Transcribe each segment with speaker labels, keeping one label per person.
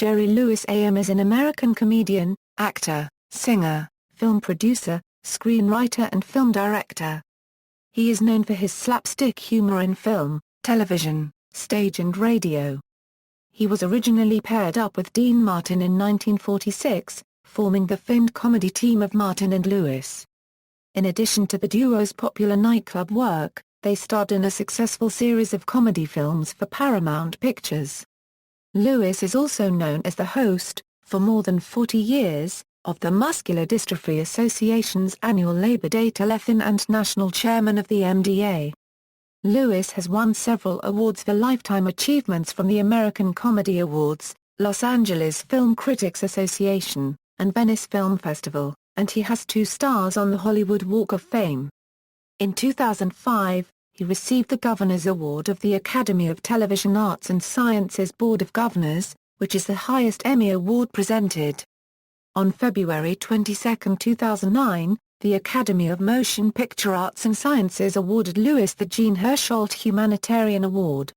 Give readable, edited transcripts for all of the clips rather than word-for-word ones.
Speaker 1: Jerry Lewis AM is an American comedian, actor, singer, film producer, screenwriter and film director. He is known for his slapstick humor in film, television, stage and radio. He was originally paired up with Dean Martin in 1946, forming the famed comedy team of Martin and Lewis. In addition to the duo's popular nightclub work, they starred in a successful series of comedy films for Paramount Pictures. Lewis is also known as the host, for more than 40 years, of the Muscular Dystrophy Association's annual Labor Day Telethon and national chairman of the MDA. Lewis has won several awards for lifetime achievements from the American Comedy Awards, Los Angeles Film Critics Association, and Venice Film Festival, and he has 2 stars on the Hollywood Walk of Fame. In 2005, he received the Governor's Award of the Academy of Television Arts and Sciences Board of Governors, which is the highest Emmy Award presented. On February 22, 2009, the Academy of Motion Picture Arts and Sciences awarded Lewis the Jean Hersholt Humanitarian Award.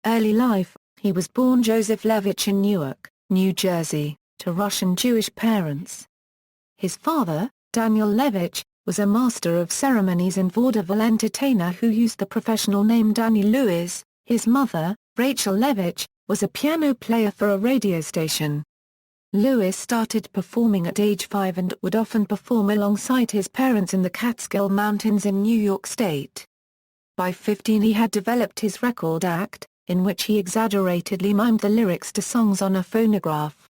Speaker 1: Early life: he was born Joseph Levitch in Newark, New Jersey, to Russian Jewish parents. His father, Daniel Levitch, was a master of ceremonies and vaudeville entertainer who used the professional name Danny Lewis. His mother, Rachel Levitch, was a piano player for a radio station. Lewis started performing at age 5 and would often perform alongside his parents in the Catskill Mountains in New York State. By 15 he had developed his record act, in which he exaggeratedly mimed the lyrics to songs on a phonograph.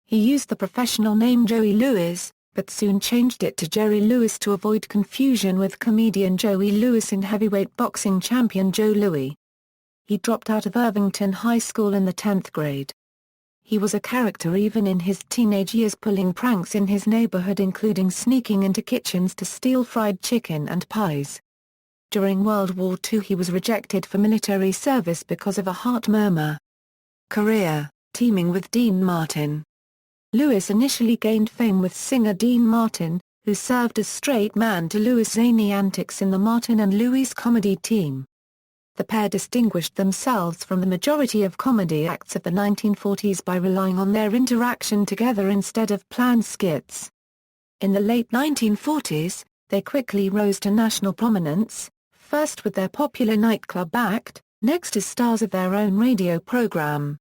Speaker 1: He used the professional name Joey Lewis, but soon changed it to Jerry Lewis to avoid confusion with comedian Joey Lewis and heavyweight boxing champion Joe Louis. He dropped out of Irvington High School in the 10th grade. He was a character even in his teenage years, pulling pranks in his neighborhood including sneaking into kitchens to steal fried chicken and pies. During World War II he was rejected for military service because of a heart murmur. Career: teaming with Dean Martin. Lewis initially gained fame with singer Dean Martin, who served as straight man to Lewis' zany antics in the Martin and Lewis comedy team. The pair distinguished themselves from the majority of comedy acts of the 1940s by relying on their interaction together instead of planned skits. In the late 1940s, they quickly rose to national prominence, first with their popular nightclub act, next as stars of their own radio program.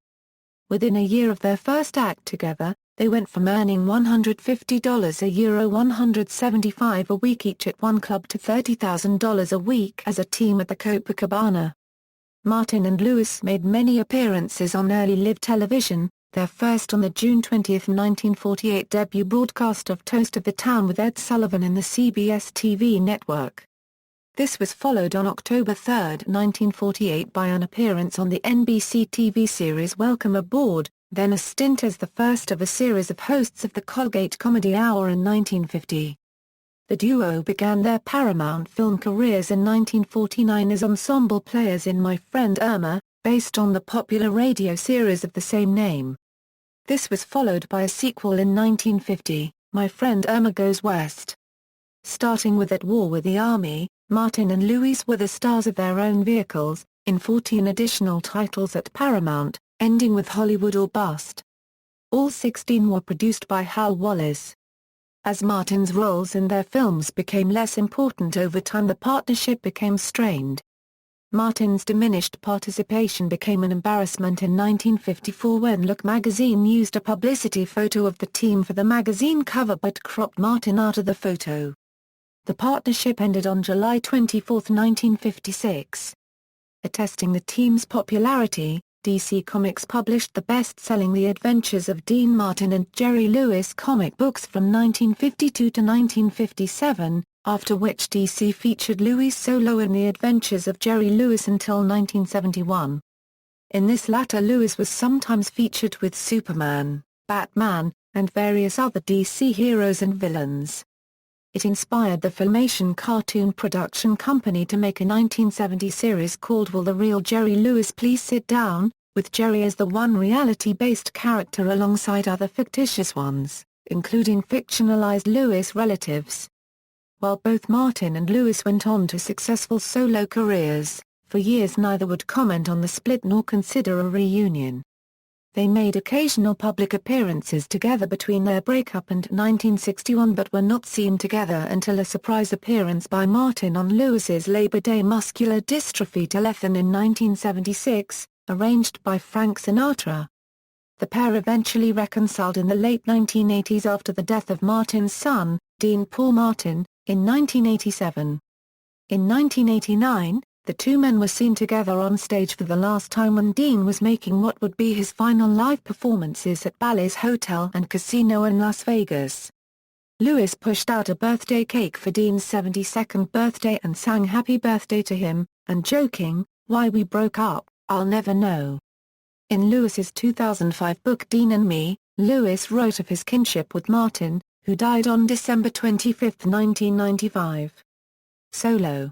Speaker 1: Within a year of their first act together, they went from earning $150 a year or $175 a week each at one club to $30,000 a week as a team at the Copacabana. Martin and Lewis made many appearances on early live television, their first on the June 20, 1948 debut broadcast of Toast of the Town with Ed Sullivan in the CBS TV network. This was followed on October 3, 1948 by an appearance on the NBC TV series Welcome Aboard, then a stint as the first of a series of hosts of the Colgate Comedy Hour in 1950. The duo began their Paramount film careers in 1949 as ensemble players in My Friend Irma, based on the popular radio series of the same name. This was followed by a sequel in 1950, My Friend Irma Goes West. Starting with At War with the Army, Martin and Lewis were the stars of their own vehicles, in 14 additional titles at Paramount, ending with Hollywood or Bust. All 16 were produced by Hal Wallace. As Martin's roles in their films became less important over time, the partnership became strained. Martin's diminished participation became an embarrassment in 1954 when Look magazine used a publicity photo of the team for the magazine cover but cropped Martin out of the photo. The partnership ended on July 24, 1956. Attesting the team's popularity, DC Comics published the best-selling The Adventures of Dean Martin and Jerry Lewis comic books from 1952 to 1957, after which DC featured Lewis solo in The Adventures of Jerry Lewis until 1971. In this latter Lewis was sometimes featured with Superman, Batman, and various other DC heroes and villains. It inspired the Filmation cartoon production company to make a 1970 series called Will the Real Jerry Lewis Please Sit Down, with Jerry as the one reality-based character alongside other fictitious ones, including fictionalized Lewis relatives. While both Martin and Lewis went on to successful solo careers, for years neither would comment on the split nor consider a reunion. They made occasional public appearances together between their breakup and 1961 but were not seen together until a surprise appearance by Martin on Lewis's Labor Day Muscular Dystrophy Telethon in 1976, arranged by Frank Sinatra. The pair eventually reconciled in the late 1980s after the death of Martin's son, Dean Paul Martin, in 1987. In 1989, the two men were seen together on stage for the last time when Dean was making what would be his final live performances at Bally's Hotel and Casino in Las Vegas. Lewis pushed out a birthday cake for Dean's 72nd birthday and sang Happy Birthday to him, and joking, "Why we broke up, I'll never know." In Lewis's 2005 book Dean and Me, Lewis wrote of his kinship with Martin, who died on December 25, 1995. Solo.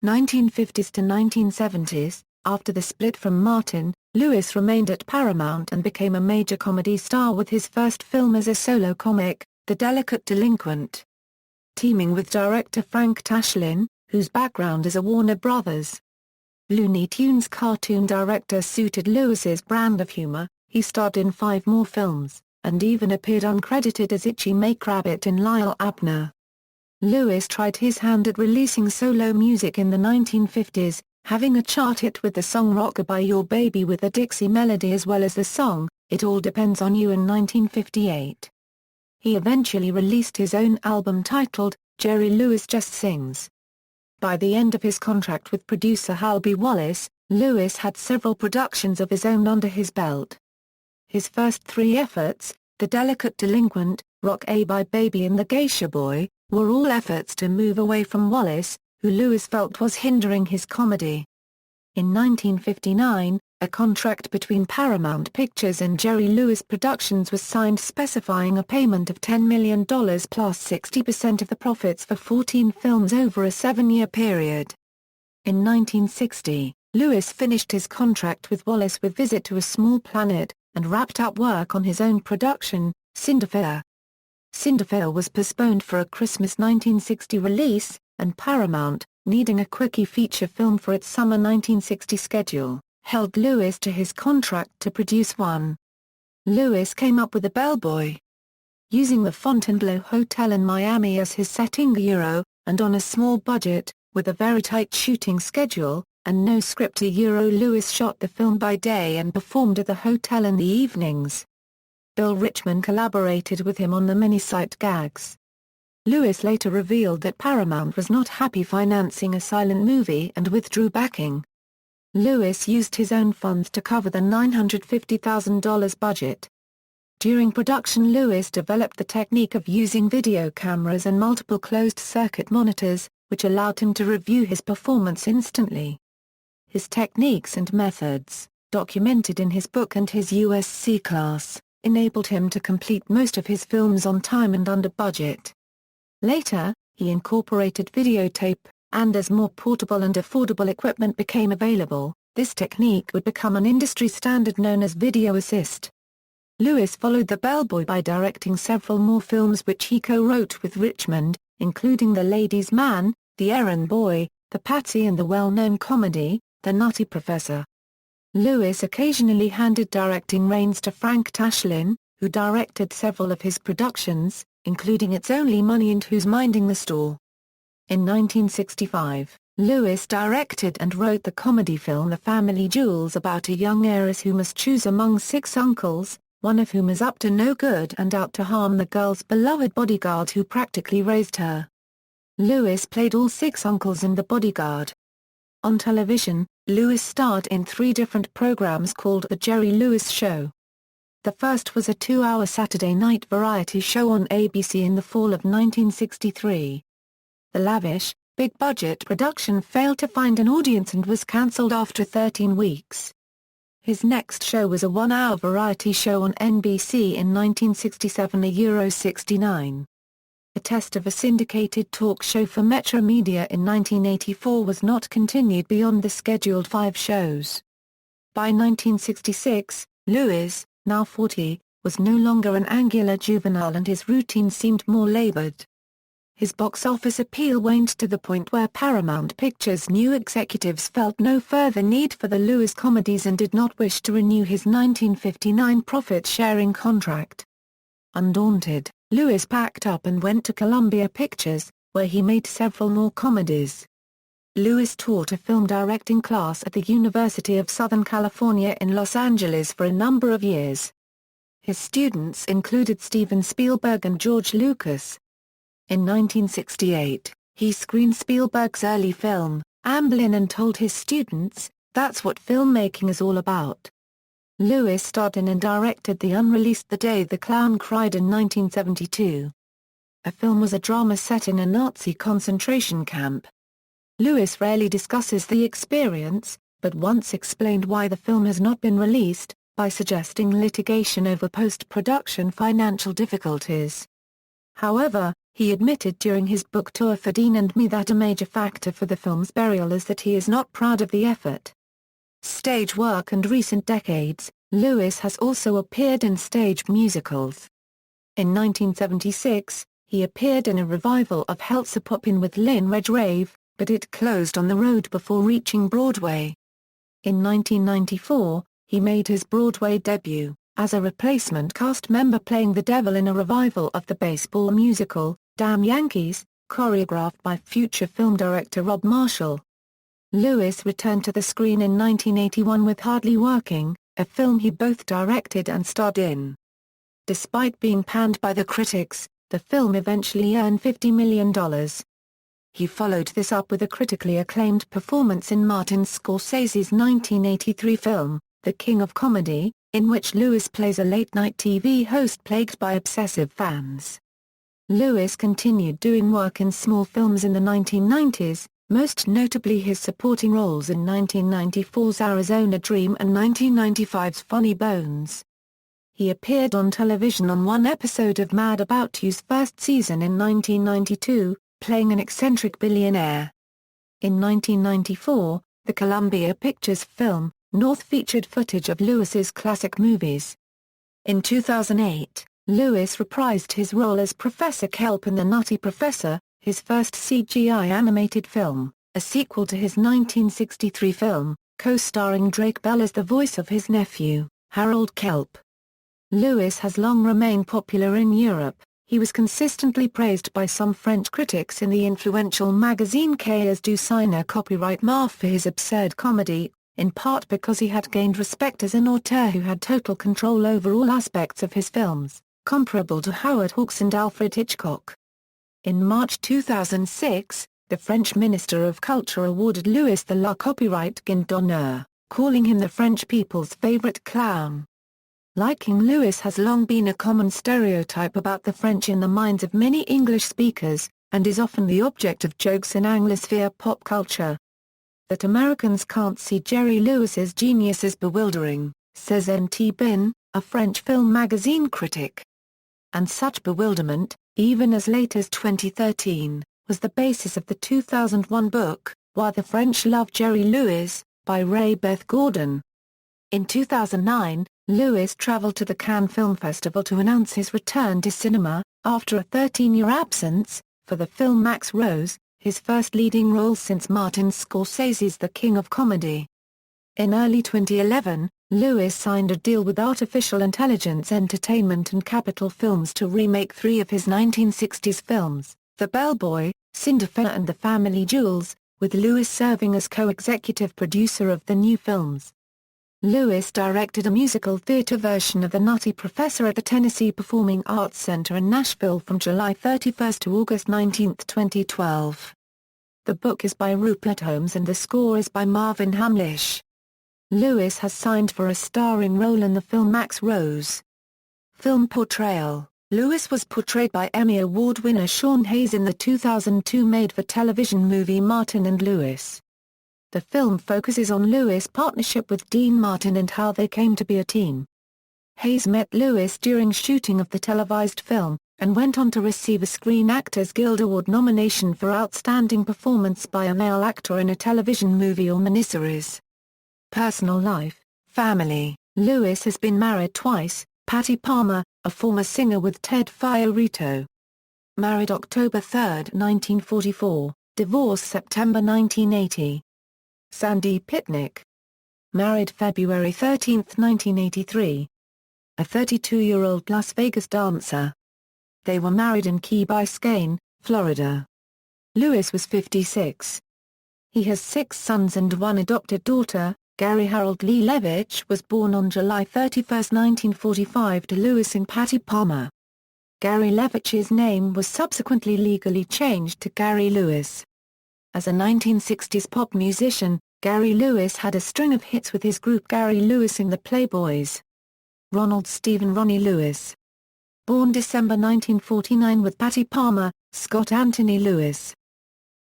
Speaker 1: 1950s to 1970s, after the split from Martin, Lewis remained at Paramount and became a major comedy star with his first film as a solo comic, The Delicate Delinquent. Teaming with director Frank Tashlin, whose background is a Warner Brothers. Looney Tunes cartoon director suited Lewis's brand of humor, he starred in 5 more films, and even appeared uncredited as Itchy McRabbit in Lyle Abner. Lewis tried his hand at releasing solo music in the 1950s, having a chart hit with the song Rockabye Your Baby with a Dixie melody as well as the song, It All Depends on You in 1958. He eventually released his own album titled, Jerry Lewis Just Sings. By the end of his contract with producer Halby Wallace, Lewis had several productions of his own under his belt. His first 3 efforts, The Delicate Delinquent, Rock-A-Bye Baby and The Geisha Boy, were all efforts to move away from Wallace, who Lewis felt was hindering his comedy. In 1959, a contract between Paramount Pictures and Jerry Lewis Productions was signed specifying a payment of $10 million plus 60% of the profits for 14 films over a 7-year period. In 1960, Lewis finished his contract with Wallace with Visit to a Small Planet, and wrapped up work on his own production, Cinderfella. Cinderfella was postponed for a Christmas 1960 release, and Paramount, needing a quickie feature film for its summer 1960 schedule, held Lewis to his contract to produce one. Lewis came up with a bellboy. Using the Fontainebleau Hotel in Miami as his setting, and on a small budget, with a very tight shooting schedule, and no script, Lewis shot the film by day and performed at the hotel in the evenings. Bill Richmond collaborated with him on the many sight gags. Lewis later revealed that Paramount was not happy financing a silent movie and withdrew backing. Lewis used his own funds to cover the $950,000 budget. During production, Lewis developed the technique of using video cameras and multiple closed-circuit monitors, which allowed him to review his performance instantly. His techniques and methods, documented in his book and his USC class, enabled him to complete most of his films on time and under budget. Later, he incorporated videotape, and as more portable and affordable equipment became available, this technique would become an industry standard known as video assist. Lewis followed the bellboy by directing several more films which he co-wrote with Richmond, including The Ladies' Man, The Errand Boy, The Patsy and the well-known comedy, The Nutty Professor. Lewis occasionally handed directing reins to Frank Tashlin, who directed several of his productions, including It's Only Money and Who's Minding the Store. In 1965, Lewis directed and wrote the comedy film The Family Jewels about a young heiress who must choose among 6 uncles, one of whom is up to no good and out to harm the girl's beloved bodyguard who practically raised her. Lewis played all 6 uncles in The Bodyguard. On television, Lewis starred in 3 different programs called The Jerry Lewis Show. The first was a 2-hour Saturday night variety show on ABC in the fall of 1963. The lavish, big-budget production failed to find an audience and was cancelled after 13 weeks. His next show was a 1-hour variety show on NBC in 1967, 69. A test of a syndicated talk show for Metro Media in 1984 was not continued beyond the scheduled 5 shows. By 1966, Lewis, now 40, was no longer an angular juvenile and his routine seemed more labored. his box office appeal waned to the point where Paramount Pictures' new executives felt no further need for the Lewis comedies and did not wish to renew his 1959 profit-sharing contract. Undaunted, Lewis packed up and went to Columbia Pictures, where he made several more comedies. Lewis taught a film directing class at the University of Southern California in Los Angeles for a number of years. His students included Steven Spielberg and George Lucas. In 1968, he screened Spielberg's early film, Amblin, and told his students, "That's what filmmaking is all about." Lewis starred in and directed the unreleased The Day the Clown Cried in 1972. The film was a drama set in a Nazi concentration camp. Lewis rarely discusses the experience, but once explained why the film has not been released, by suggesting litigation over post-production financial difficulties. However, he admitted during his book tour for Dean and Me that a major factor for the film's burial is that he is not proud of the effort. Stage work and recent decades, Lewis has also appeared in stage musicals. In 1976, he appeared in a revival of Hellzapoppin' with Lynn Redgrave, but it closed on the road before reaching Broadway. In 1994, he made his Broadway debut, as a replacement cast member playing the devil in a revival of the baseball musical, Damn Yankees, choreographed by future film director Rob Marshall. Lewis returned to the screen in 1981 with Hardly Working, a film he both directed and starred in. Despite being panned by the critics, the film eventually earned $50 million. He followed this up with a critically acclaimed performance in Martin Scorsese's 1983 film, The King of Comedy, in which Lewis plays a late-night TV host plagued by obsessive fans. Lewis continued doing work in small films in the 1990s, most notably his supporting roles in 1994's Arizona Dream and 1995's Funny Bones. He appeared on television on one episode of Mad About You's first season in 1992, playing an eccentric billionaire. In 1994, the Columbia Pictures film, North featured footage of Lewis's classic movies. In 2008, Lewis reprised his role as Professor Kelp in The Nutty Professor, his first CGI animated film, a sequel to his 1963 film, co-starring Drake Bell as the voice of his nephew, Harold Kelp. Lewis has long remained popular in Europe. He was consistently praised by some French critics in the influential magazine Cahiers du Ciné copyright Marf for his absurd comedy, in part because he had gained respect as an auteur who had total control over all aspects of his films, comparable to Howard Hawks and Alfred Hitchcock. In March 2006, the French Minister of Culture awarded Lewis the La Copyright d'Honneur, calling him the French people's favorite clown. Liking Lewis has long been a common stereotype about the French in the minds of many English speakers, and is often the object of jokes in Anglosphere pop culture. That Americans can't see Jerry Lewis's genius is bewildering, says N.T. Bin, a French film magazine critic. And such bewilderment, even as late as 2013, was the basis of the 2001 book, Why the French Love Jerry Lewis, by Ray Beth Gordon. In 2009, Lewis traveled to the Cannes Film Festival to announce his return to cinema, after a 13-year absence, for the film Max Rose, his first leading role since Martin Scorsese's The King of Comedy. In early 2011, Lewis signed a deal with Artificial Intelligence Entertainment and Capitol Films to remake 3 of his 1960s films, The Bellboy, Cinderfella and The Family Jewels, with Lewis serving as co-executive producer of the new films. Lewis directed a musical theater version of The Nutty Professor at the Tennessee Performing Arts Center in Nashville from July 31 to August 19, 2012. The book is by Rupert Holmes and the score is by Marvin Hamlisch. Lewis has signed for a starring role in the film Max Rose. Film portrayal: Lewis was portrayed by Emmy Award winner Sean Hayes in the 2002 made-for-television movie Martin and Lewis. The film focuses on Lewis' partnership with Dean Martin and how they came to be a team. Hayes met Lewis during shooting of the televised film, and went on to receive a Screen Actors Guild Award nomination for Outstanding Performance by a Male Actor in a Television Movie or Miniseries. Personal life, family: Lewis has been married twice, Patty Palmer, a former singer with Ted Fiorito. Married October 3, 1944, divorced September 1980. Sandy Pitnick. Married February 13, 1983. A 32-year-old Las Vegas dancer. They were married in Key Biscayne, Florida. Lewis was 56. He has 6 sons and 1 adopted daughter. Gary Harold Lee Levitch was born on July 31, 1945 to Lewis and Patty Palmer. Gary Levitch's name was subsequently legally changed to Gary Lewis. As a 1960s pop musician, Gary Lewis had a string of hits with his group Gary Lewis and the Playboys. Ronald Stephen Ronnie Lewis. Born December 1949 with Patty Palmer, Scott Anthony Lewis.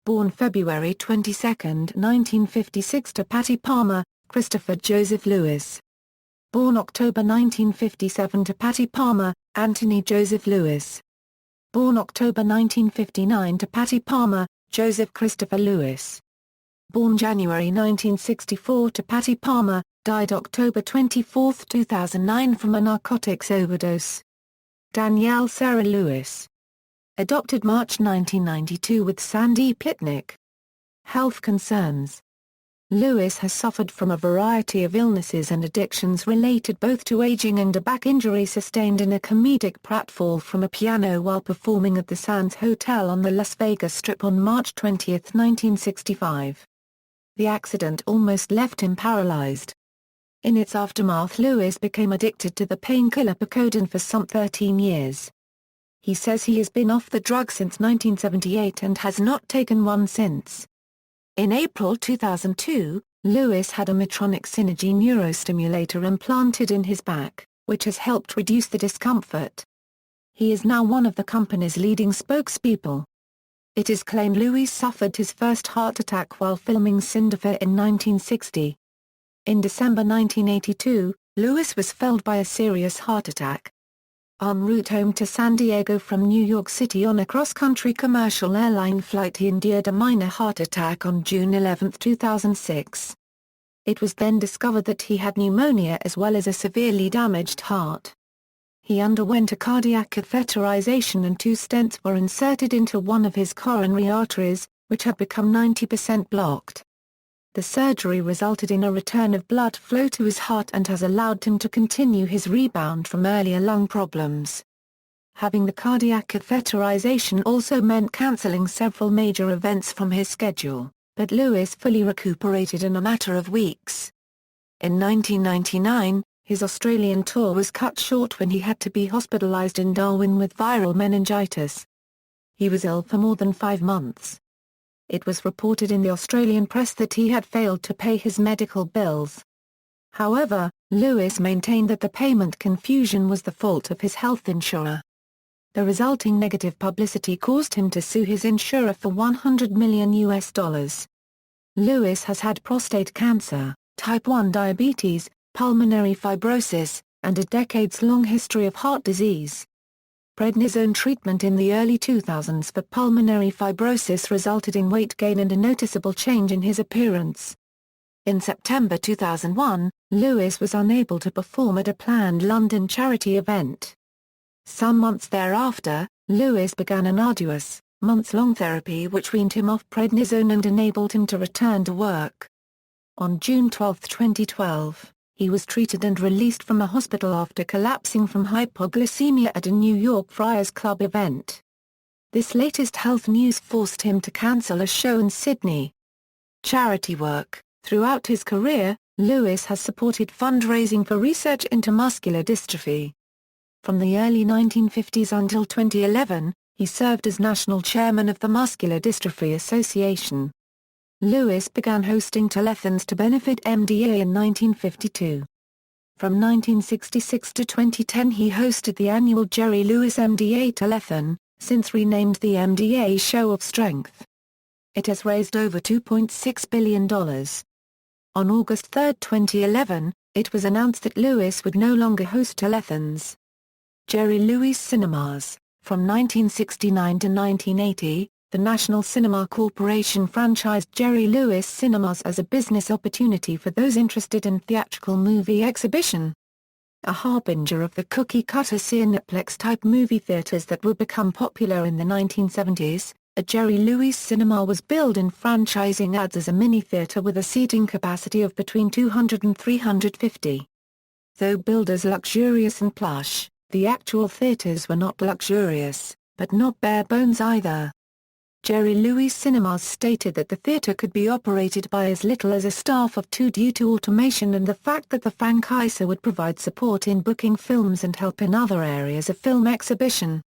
Speaker 1: Born February 22, 1956 to Patty Palmer, Christopher Joseph Lewis. Born October 1957 to Patty Palmer, Anthony Joseph Lewis. Born October 1959 to Patty Palmer, Joseph Christopher Lewis. Born January 1964 to Patty Palmer, died October 24, 2009 from a narcotics overdose. Danielle Sarah Lewis. Adopted March 1992 with Sandy Pitnick. Health concerns. Lewis has suffered from a variety of illnesses and addictions related both to aging and a back injury sustained in a comedic pratfall from a piano while performing at the Sands Hotel on the Las Vegas Strip on March 20, 1965. The accident almost left him paralyzed. In its aftermath, Lewis became addicted to the painkiller Percodan for some 13 years. He says he has been off the drug since 1978 and has not taken one since. In April 2002, Lewis had a Medtronic Synergy neurostimulator implanted in his back, which has helped reduce the discomfort. He is now one of the company's leading spokespeople. It is claimed Lewis suffered his first heart attack while filming Cinderford in 1960. In December 1982, Lewis was felled by a serious heart attack. En route home to San Diego from New York City on a cross-country commercial airline flight, he endured a minor heart attack on June 11, 2006. It was then discovered that he had pneumonia as well as a severely damaged heart. He underwent a cardiac catheterization and 2 stents were inserted into one of his coronary arteries, which had become 90% blocked. The surgery resulted in a return of blood flow to his heart and has allowed him to continue his rebound from earlier lung problems. Having the cardiac catheterization also meant cancelling several major events from his schedule, but Lewis fully recuperated in a matter of weeks. In 1999, his Australian tour was cut short when he had to be hospitalized in Darwin with viral meningitis. He was ill for more than 5 months. It was reported in the Australian press that he had failed to pay his medical bills. However, Lewis maintained that the payment confusion was the fault of his health insurer. The resulting negative publicity caused him to sue his insurer for $100 million. Lewis has had prostate cancer, type 1 diabetes, pulmonary fibrosis, and a decades-long history of heart disease. Prednisone treatment in the early 2000s for pulmonary fibrosis resulted in weight gain and a noticeable change in his appearance. In September 2001, Lewis was unable to perform at a planned London charity event. Some months thereafter, Lewis began an arduous, months-long therapy which weaned him off prednisone and enabled him to return to work. On June 12, 2012, he was treated and released from a hospital after collapsing from hypoglycemia at a New York Friars Club event. This latest health news forced him to cancel a show in Sydney. Charity work. Throughout his career, Lewis has supported fundraising for research into muscular dystrophy. From the early 1950s until 2011, he served as national chairman of the Muscular Dystrophy Association. Lewis began hosting telethons to benefit MDA in 1952. From 1966 to 2010 he hosted the annual Jerry Lewis MDA Telethon, since renamed the MDA Show of Strength. It has raised over $2.6 billion. On August 3, 2011, it was announced that Lewis would no longer host telethons. Jerry Lewis Cinemas. From 1969 to 1980, the National Cinema Corporation franchised Jerry Lewis Cinemas as a business opportunity for those interested in theatrical movie exhibition. a harbinger of the cookie-cutter Cineplex-type movie theaters that would become popular in the 1970s. A Jerry Lewis cinema was billed in franchising ads as a mini-theater with a seating capacity of between 200 and 350. Though billed as luxurious and plush, the actual theaters were not luxurious, but not bare bones either. Jerry Lewis Cinemas stated that the theater could be operated by as little as a staff of 2 due to automation and the fact that the franchisor would provide support in booking films and help in other areas of film exhibition.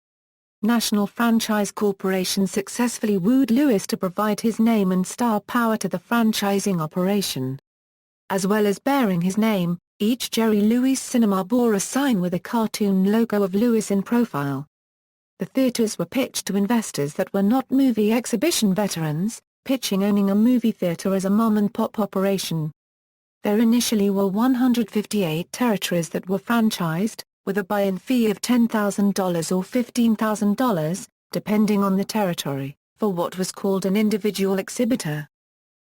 Speaker 1: National Franchise Corporation successfully wooed Lewis to provide his name and star power to the franchising operation. As well as bearing his name, each Jerry Lewis cinema bore a sign with a cartoon logo of Lewis in profile. The theaters were pitched to investors that were not movie exhibition veterans, pitching owning a movie theater as a mom-and-pop operation. There initially were 158 territories that were franchised, with a buy-in fee of $10,000 or $15,000, depending on the territory, for what was called an individual exhibitor.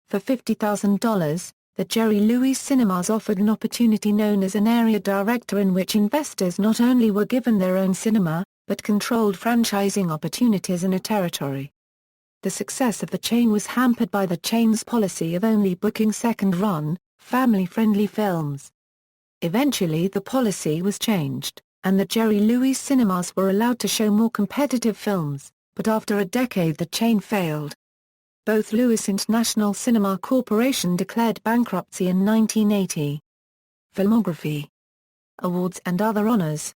Speaker 1: For $50,000, the Jerry Lewis Cinemas offered an opportunity known as an area director in which investors not only were given their own cinema, but controlled franchising opportunities in a territory. The success of the chain was hampered by the chain's policy of only booking second-run, family-friendly films. Eventually the policy was changed, and the Jerry Lewis Cinemas were allowed to show more competitive films, but after a decade the chain failed. Both Lewis and National Cinema Corporation declared bankruptcy in 1980. Filmography. Awards and other honors.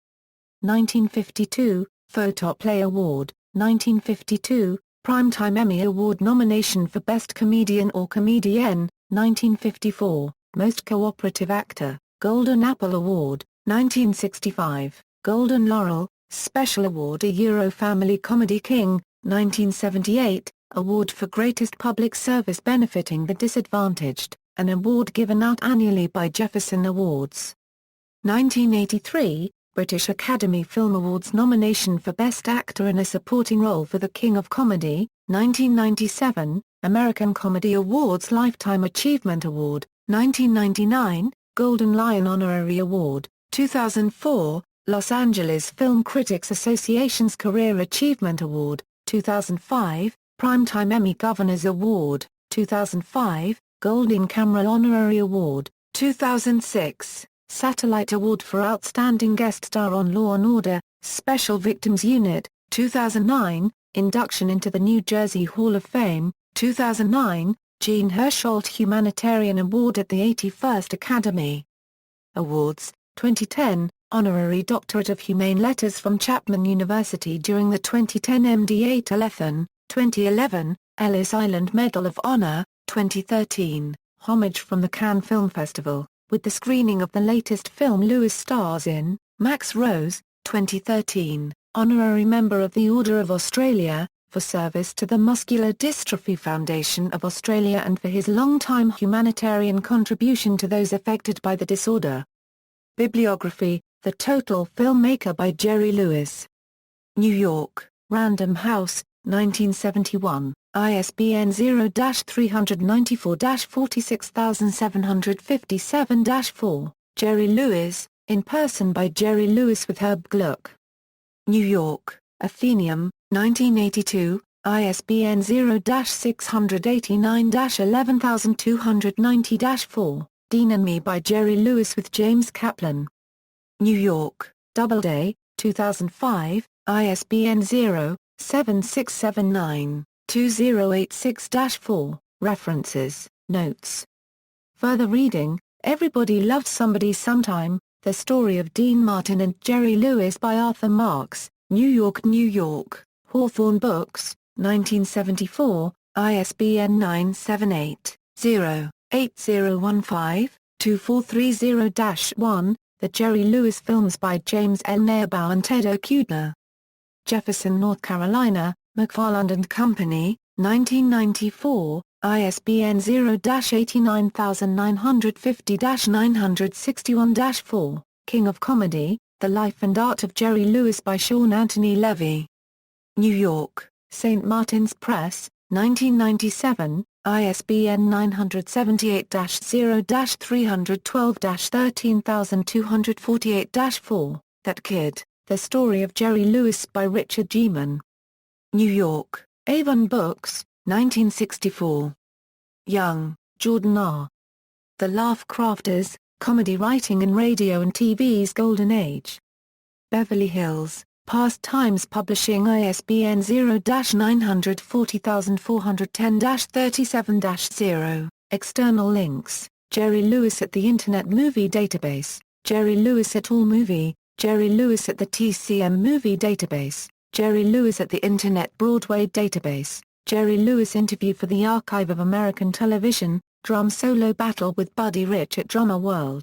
Speaker 1: 1952, Photoplay Award, 1952, Primetime Emmy Award nomination for Best Comedian or Comedienne, 1954, Most Cooperative Actor, Golden Apple Award, 1965, Golden Laurel, Special Award a Euro Family Comedy King, 1978, Award for Greatest Public Service Benefiting the Disadvantaged, an award given out annually by Jefferson Awards. 1983, British Academy Film Awards nomination for Best Actor in a Supporting Role for The King of Comedy, 1997, American Comedy Awards Lifetime Achievement Award, 1999, Golden Lion Honorary Award, 2004, Los Angeles Film Critics Association's Career Achievement Award, 2005, Primetime Emmy Governors Award, 2005, Golden Camera Honorary Award, 2006. Satellite Award for Outstanding Guest Star on Law & Order, Special Victims Unit, 2009, Induction into the New Jersey Hall of Fame, 2009, Jean Hersholt Humanitarian Award at the 81st Academy Awards, 2010, Honorary Doctorate of Humane Letters from Chapman University during the 2010 MDA Telethon, 2011, Ellis Island Medal of Honor, 2013, Homage from the Cannes Film Festival, with the screening of the latest film Lewis stars in, Max Rose, 2013, Honorary Member of the Order of Australia, for service to the Muscular Dystrophy Foundation of Australia and for his long-time humanitarian contribution to those affected by the disorder. Bibliography, The Total Filmmaker by Jerry Lewis. New York, Random House, 1971. ISBN 0-394-46757-4, Jerry Lewis, In Person by Jerry Lewis with Herb Gluck. New York, Atheneum, 1982, ISBN 0-689-11290-4, Dean and Me by Jerry Lewis with James Kaplan. New York, Doubleday, 2005, ISBN 0-7679-2086-4, References, Notes. Further reading, Everybody Loved Somebody Sometime, The Story of Dean Martin and Jerry Lewis by Arthur Marks, New York, New York, Hawthorne Books, 1974, ISBN 978-0-8015-2430-1, The Jerry Lewis Films by James L. Nearbaugh and Ted Okudner. Jefferson, North Carolina, McFarland and Company, 1994, ISBN 0-89950-961-4, King of Comedy, The Life and Art of Jerry Lewis by Sean Anthony Levy. New York, St. Martin's Press, 1997, ISBN 978-0-312-13248-4, That Kid, The Story of Jerry Lewis by Richard Geeman. New York, Avon Books, 1964. Young, Jordan R. The Laugh Crafters, Comedy Writing in Radio and TV's Golden Age. Beverly Hills, Past Times Publishing, ISBN 0-940410-37-0. External links: Jerry Lewis at the Internet Movie Database, Jerry Lewis at AllMovie, Jerry Lewis at the TCM Movie Database, Jerry Lewis at the Internet Broadway Database, Jerry Lewis interview for the Archive of American Television, drum solo battle with Buddy Rich at Drummer World.